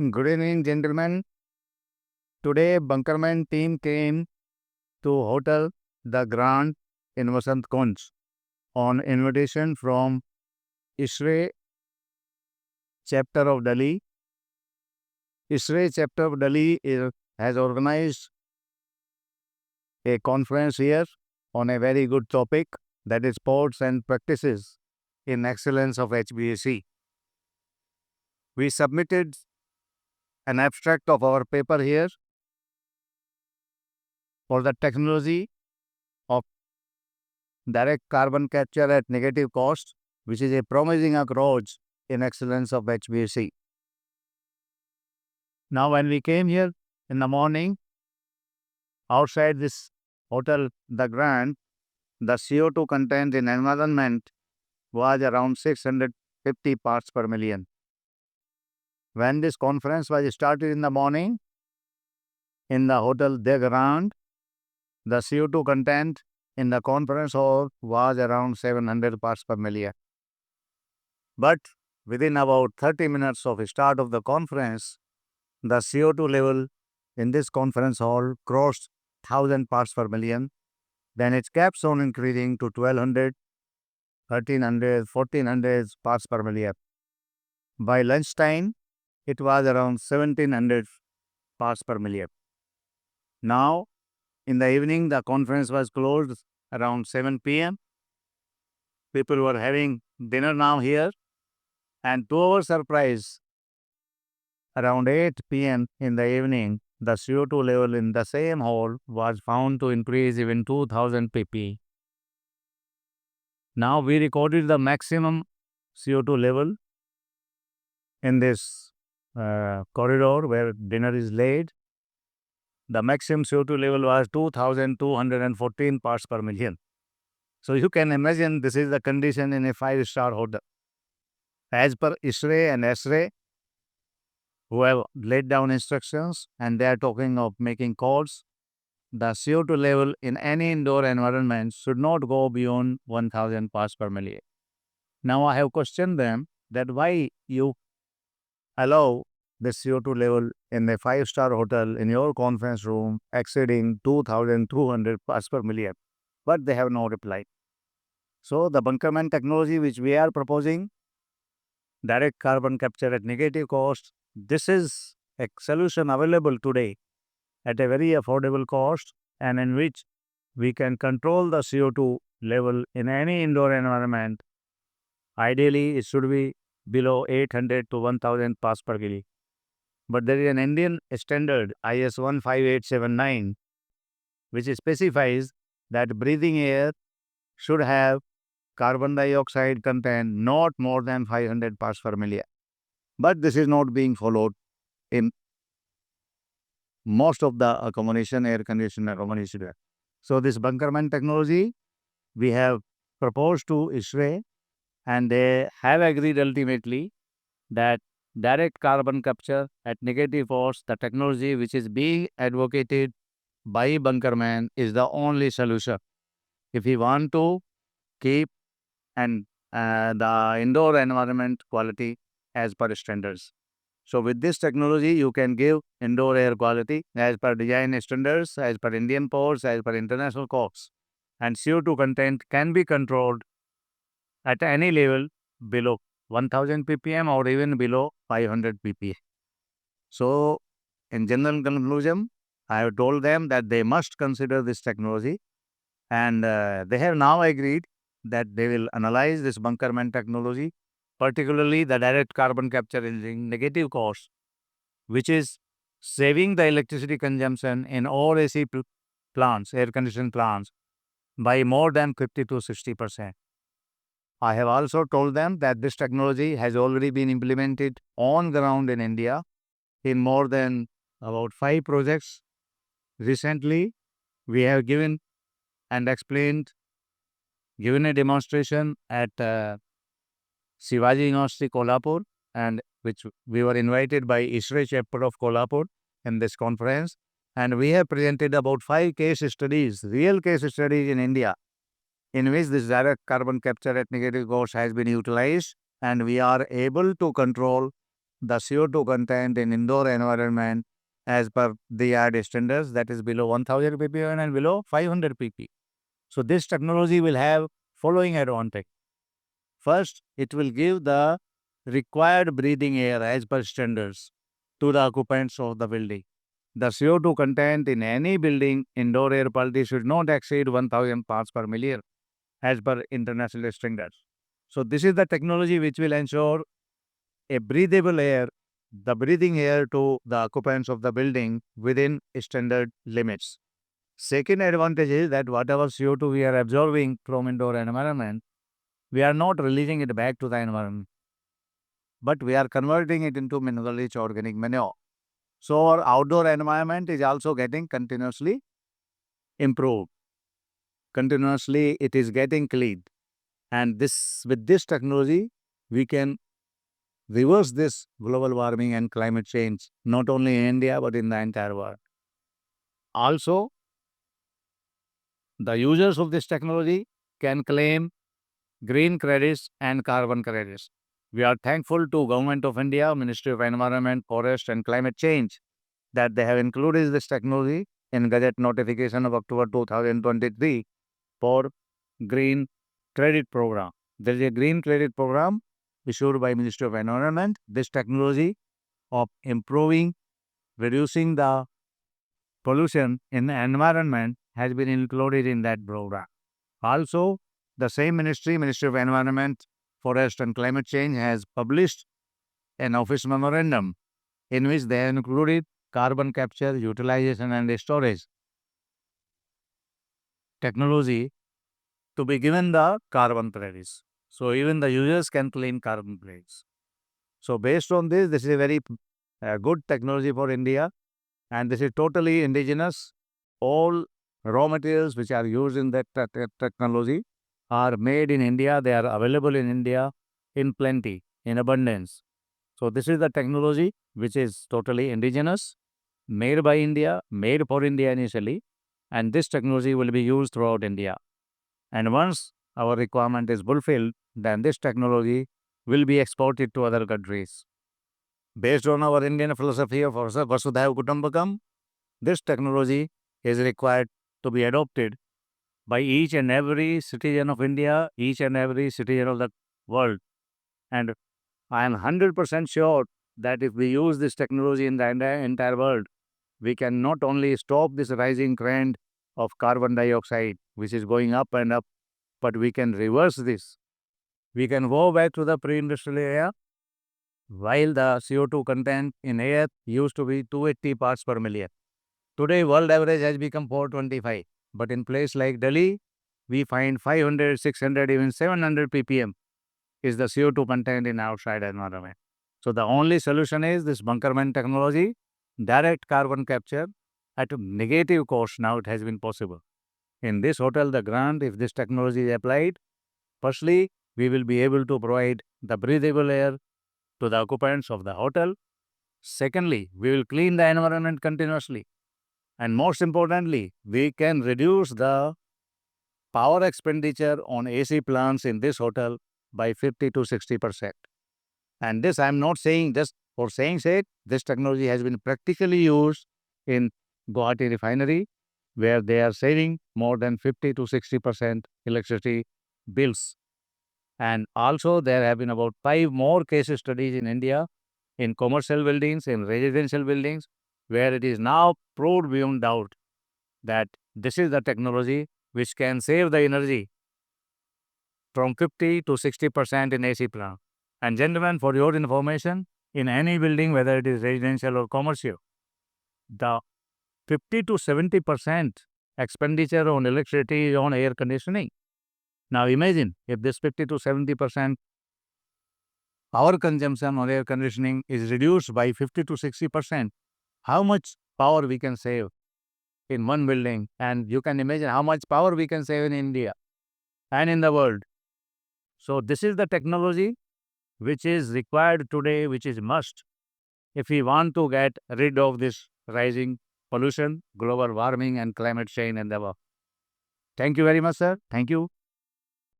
Good evening, gentlemen. Today, Bunkerman team came to Hotel The Grand in Vasant Kunj on invitation from ISHRAE Chapter of Delhi. ISHRAE Chapter of Delhi has organized a conference here on a very good topic, that is sports and practices in excellence of HVAC. We submitted an abstract of our paper here for the technology of direct carbon capture at negative cost, which is a promising approach in excellence of HVAC. Now, when we came here in the morning, outside this hotel, The Grand, the CO2 content in environment was around 650 parts per million. When this conference was started in the morning, in the hotel The Grand, the CO2 content in the conference hall was around 700 parts per million. But within about 30 minutes of the start of the conference, the CO2 level in this conference hall crossed 1000 parts per million. Then it kept on increasing to 1200, 1300, 1400 parts per million. By lunchtime, it was around 1700 parts per million. Now, in the evening, the conference was closed around 7 p.m. People were having dinner now here, and to our surprise, around 8 p.m. in the evening, the CO2 level in the same hall was found to increase even 2000 pp. Now we recorded the maximum CO2 level in this corridor where dinner is laid. The maximum CO2 level was 2214 parts per million. So you can imagine this is the condition in a 5-star hotel. As per ISHRAE and ASHRAE, who have laid down instructions and they are talking of making calls, the CO2 level in any indoor environment should not go beyond 1000 parts per million. Now I have questioned them that why you allow the CO2 level in a 5-star hotel in your conference room exceeding 2200 parts per million, but they have no reply. So the Bunkerman technology which we are proposing, direct carbon capture at negative cost, this is a solution available today at a very affordable cost, and in which we can control the CO2 level in any indoor environment. Ideally, it should be below 800 to 1000 parts per million. But there is an Indian standard, IS 15879, which specifies that breathing air should have carbon dioxide content not more than 500 parts per million. But this is not being followed in most of the accommodation, air conditioner accommodation. So this Bunkerman technology, we have proposed to ISHRAE, and they have agreed ultimately that direct carbon capture at negative cost, the technology which is being advocated by Bunkerman, is the only solution. If we want to keep and the indoor environment quality as per standards. So with this technology, you can give indoor air quality as per design standards, as per Indian ports, as per international codes. And CO2 content can be controlled at any level below 1000 ppm or even below 500 ppm. So in general conclusion, I have told them that they must consider this technology, and they have now agreed that they will analyze this Bunkerman technology, particularly the direct carbon capture in negative cost, which is saving the electricity consumption in all AC plants, air conditioned plants, by more than 50 to 60%. I have also told them that this technology has already been implemented on ground in India in more than about 5 projects. Recently, we have given and explained, given a demonstration at Shivaji University, Kolhapur, and which we were invited by ISHRAE Chapter of Kolhapur in this conference. And we have presented about 5 case studies, real case studies in India, in which this direct carbon capture at negative cost has been utilized, and we are able to control the CO2 content in indoor environment as per the yard standards, that is below 1000 ppm and below 500 ppm. So this technology will have following advantage. First, it will give the required breathing air as per standards to the occupants of the building. The CO2 content in any building indoor air quality should not exceed 1000 parts per million as per international standards. So this is the technology which will ensure a breathable air, the breathing air to the occupants of the building within standard limits. Second advantage is that whatever CO2 we are absorbing from indoor environment, we are not releasing it back to the environment, but we are converting it into mineral-rich organic manure. So our outdoor environment is also getting continuously improved. Continuously it is getting cleaned. And with this technology, we can reverse this global warming and climate change, not only in India, but in the entire world. Also, the users of this technology can claim green credits and carbon credits. We are thankful to Government of India, Ministry of Environment, Forest and Climate Change that they have included this technology in Gazette notification of October 2023 for Green Credit Program. There is a Green Credit Program issued by Ministry of Environment. This technology of improving, reducing the pollution in the environment has been included in that program. Also, the same Ministry of Environment, Forest and Climate Change has published an office memorandum in which they have included carbon capture, utilization and storage technology to be given the carbon credits. So even the users can claim carbon credits. So based on this is a very good technology for India, and this is totally indigenous. All raw materials which are used in that technology are made in India. They are available in India in plenty, in abundance. So this is the technology which is totally indigenous, made by India, made for India initially, and this technology will be used throughout India. And once our requirement is fulfilled, then this technology will be exported to other countries. Based on our Indian philosophy of Vasudhaiva Kutumbakam, this technology is required to be adopted by each and every citizen of India, each and every citizen of the world. And I am 100% sure that if we use this technology in the entire world, we can not only stop this rising trend of carbon dioxide, which is going up and up, but we can reverse this. We can go back to the pre-industrial era, while the CO2 content in air used to be 280 parts per million. Today, world average has become 425, but in place like Delhi, we find 500, 600, even 700 ppm is the CO2 content in outside environment. So the only solution is this BUNKERMAN technology, direct carbon capture at a negative cost. Now it has been possible. In this hotel, the grant, if this technology is applied, firstly, we will be able to provide the breathable air to the occupants of the hotel. Secondly, we will clean the environment continuously. And most importantly, we can reduce the power expenditure on AC plants in this hotel by 50 to 60%. And this I am not saying just for saying sake. This technology has been practically used in Guwahati refinery, where they are saving more than 50 to 60% electricity bills. And also there have been about 5 more case studies in India, in commercial buildings, in residential buildings, where it is now proved beyond doubt that this is the technology which can save the energy from 50 to 60% in AC plant. And gentlemen, for your information, in any building, whether it is residential or commercial, the 50 to 70% expenditure on electricity is on air conditioning. Now imagine if this 50 to 70% power consumption on air conditioning is reduced by 50 to 60%, how much power we can save in one building. And you can imagine how much power we can save in India and in the world. So this is the technology which is required today, which is must if we want to get rid of this rising pollution, global warming and climate change and the above. Thank you very much, sir. Thank you.